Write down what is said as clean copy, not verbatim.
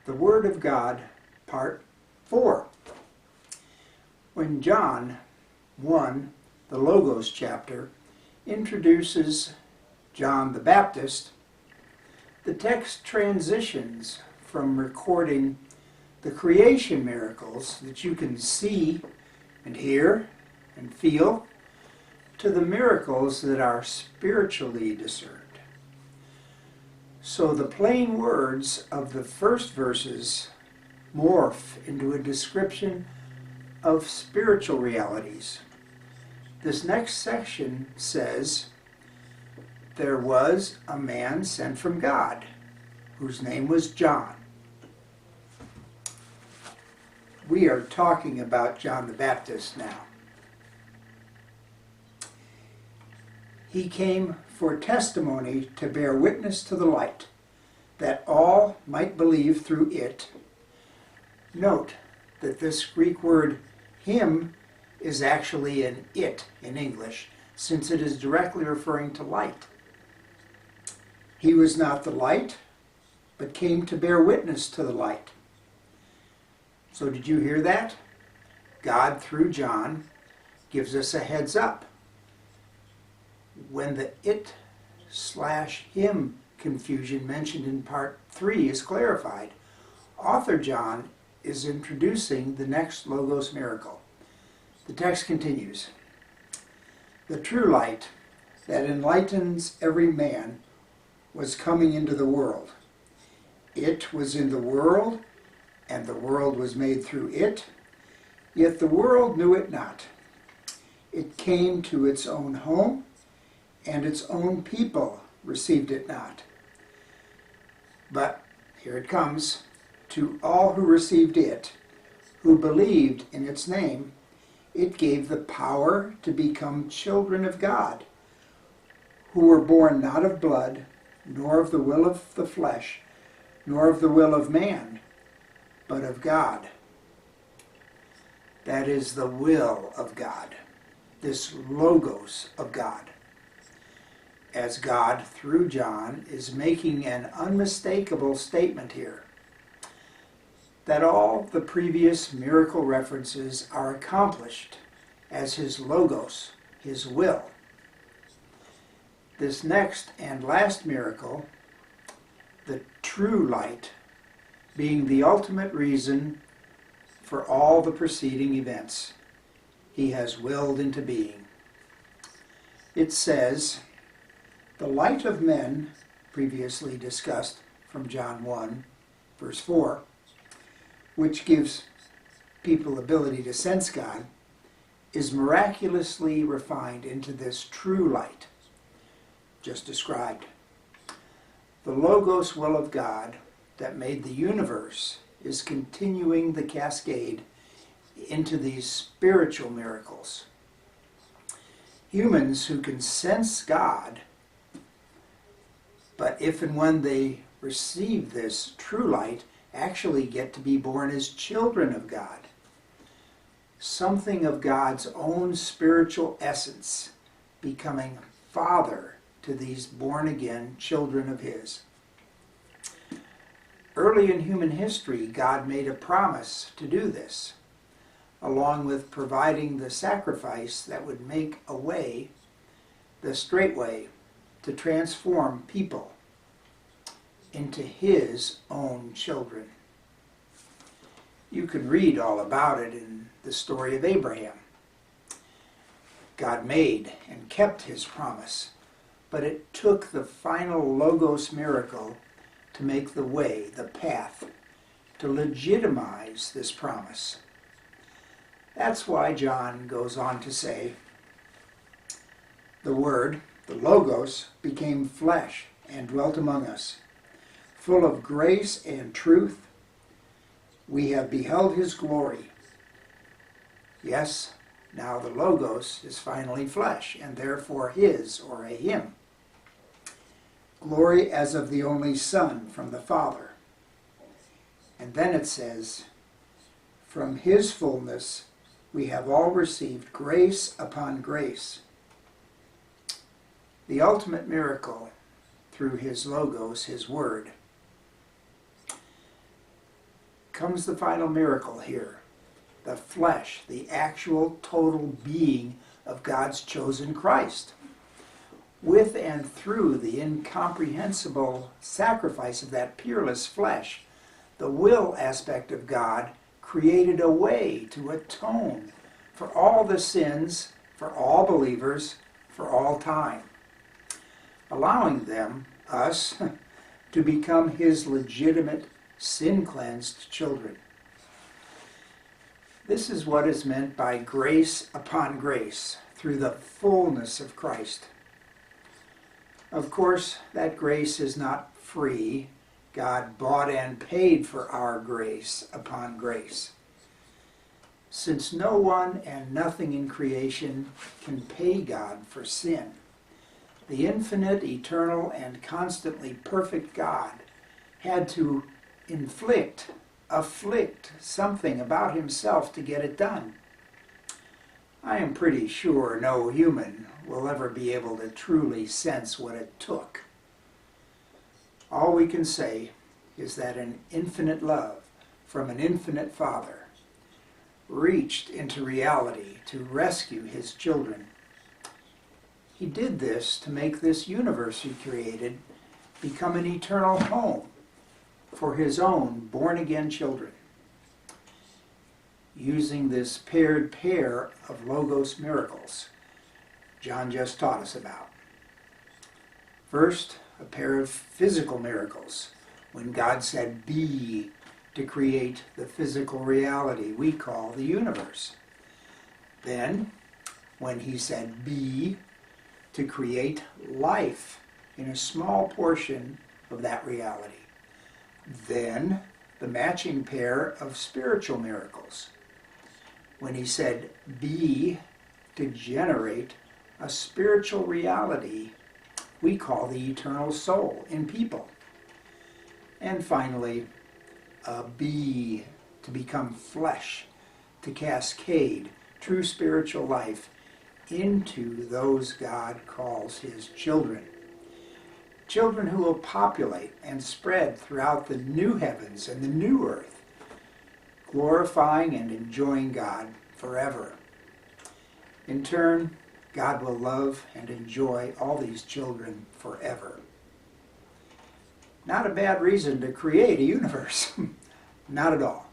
The Word of God, Part 4. When John 1, the Logos chapter, introduces John the Baptist, the text transitions from recording the creation miracles that you can see and hear and feel to the miracles that are spiritually discerned. So the plain words of the first verses morph into a description of spiritual realities. This next section says, "There was a man sent from God, whose name was John." We are talking about John the Baptist now. He came for testimony to bear witness to the light, that all might believe through it. Note that this Greek word him is actually an it in English, since it is directly referring to light. He was not the light, but came to bear witness to the light. So did you hear that? God, through John, gives us a heads up. When the it/him confusion mentioned in Part 3 is clarified, author John is introducing the next Logos miracle. The text continues, "The true light that enlightens every man was coming into the world. It was in the world, and the world was made through it, yet the world knew it not. It came to its own home, and its own people received it not. But," here it comes, "to all who received it, who believed in its name, it gave the power to become children of God, who were born not of blood, nor of the will of the flesh, nor of the will of man, but of God." That is the will of God, this Logos of God. As God, through John, is making an unmistakable statement here, that all the previous miracle references are accomplished as his Logos, his will. This next and last miracle, the true light, being the ultimate reason for all the preceding events, he has willed into being. It says, "The light of men," previously discussed from John 1, verse 4, which gives people ability to sense God, is miraculously refined into this true light, just described. The Logos will of God that made the universe is continuing the cascade into these spiritual miracles. Humans who can sense God, but if and when they receive this true light, actually get to be born as children of God. Something of God's own spiritual essence becoming Father to these born-again children of His. Early in human history, God made a promise to do this, along with providing the sacrifice that would make a way, the straight way, to transform people into His own children. You can read all about it in the story of Abraham. God made and kept His promise, but it took the final Logos miracle to make the way, the path, to legitimize this promise. That's why John goes on to say, "The Word, the Logos, became flesh and dwelt among us, full of grace and truth. We have beheld His glory." Yes, now the Logos is finally flesh, and therefore His, or a Him. Glory as of the only Son from the Father. And then it says, "From His fullness we have all received grace upon grace." The ultimate miracle through His Logos, His Word. comes the final miracle here. The flesh, the actual total being of God's chosen Christ. With and through the incomprehensible sacrifice of that peerless flesh, the will aspect of God created a way to atone for all the sins, for all believers, for all time, allowing them, us, to become his legitimate, sin-cleansed children. This is what is meant by grace upon grace, through the fullness of Christ. Of course, that grace is not free. God bought and paid for our grace upon grace. Since no one and nothing in creation can pay God for sin, the infinite, eternal, and constantly perfect God had to afflict something about himself to get it done. I am pretty sure no human will ever be able to truly sense what it took. All we can say is that an infinite love from an infinite Father reached into reality to rescue his children. He did this to make this universe he created become an eternal home for his own born-again children, using this paired pair of Logos miracles John just taught us about. First, a pair of physical miracles, when God said be to create the physical reality we call the universe. Then, when he said be to create life in a small portion of that reality. Then, the matching pair of spiritual miracles, when he said be to generate a spiritual reality we call the eternal soul in people. And finally, a be to become flesh, to cascade true spiritual life into those God calls his children. Children who will populate and spread throughout the new heavens and the new earth, glorifying and enjoying God forever. In turn, God will love and enjoy all these children forever. Not a bad reason to create a universe. Not at all.